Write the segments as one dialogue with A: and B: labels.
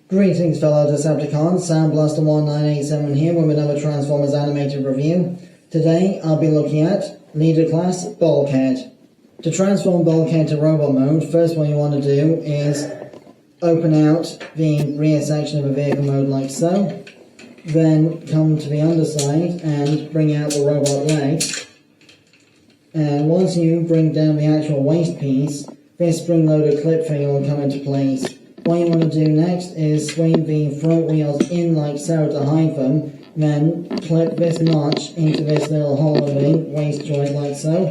A: Greetings fellow Decepticons, Soundblaster1987 here with another Transformers animated review. Today I'll be looking at Leader Class Bulkhead. To transform Bulkhead to robot mode, first what you want to do is open out the rear section of a vehicle mode like so. Then come to the underside and bring out the robot legs. And once you bring down the actual waist piece, this spring-loaded clip thing will come into place. What you want to do next is swing the front wheels in like so to hide them, then clip this notch into this little hole in the waist joint like so,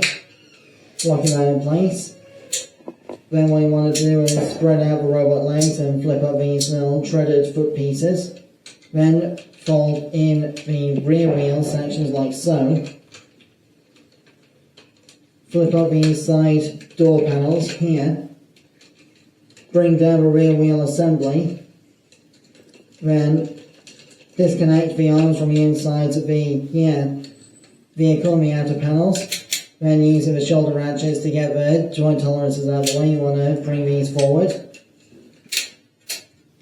A: locking that in place. Then what you want to do is spread out the robot legs and flip up these little threaded foot pieces. Then fold in the rear wheel sections like so. Flip up these side door panels here. Bring down the rear wheel assembly, then disconnect the arms from the insides of the vehicle and the outer panels, then using the shoulder ratchets to get the joint tolerances out of the way, you want to bring these forward,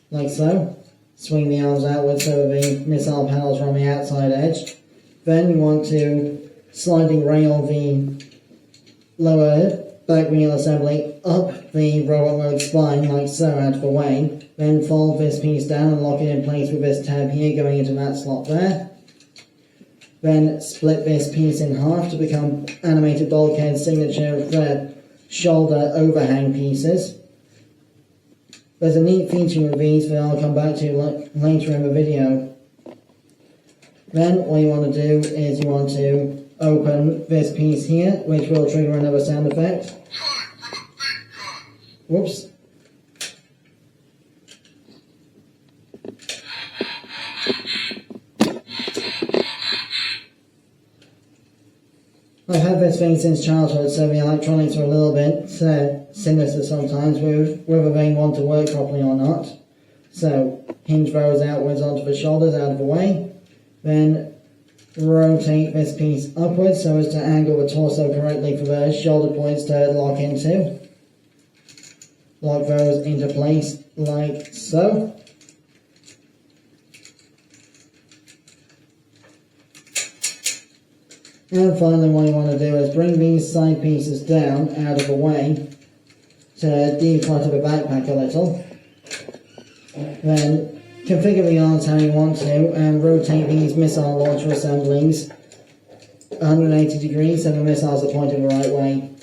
A: like so. Swing the arms outwards so the missile panels are on the outside edge. Then you want to sliding rail the lower back wheel assembly up the robot mode spine like so out of the way, then fold this piece down and lock it in place with this tab here going into that slot there. Then split this piece in half to become animated Bulkhead signature thread shoulder overhang pieces. There's a neat feature with these that I'll come back to later in the video. Then what you want to do is you want to open this piece here, which will trigger another sound effect. Whoops. I've had this thing since childhood, so the electronics are a little bit sinister sometimes with whether they want to work properly or not. So, hinge those outwards onto the shoulders out of the way. Then rotate this piece upwards so as to angle the torso correctly for the shoulder points to lock into. Lock those into place like so. And finally what you want to do is bring these side pieces down out of the way to declutter the backpack a little. Then configure the arms how you want to and rotate these missile launcher assemblies 180 degrees so the missiles are pointed the right way.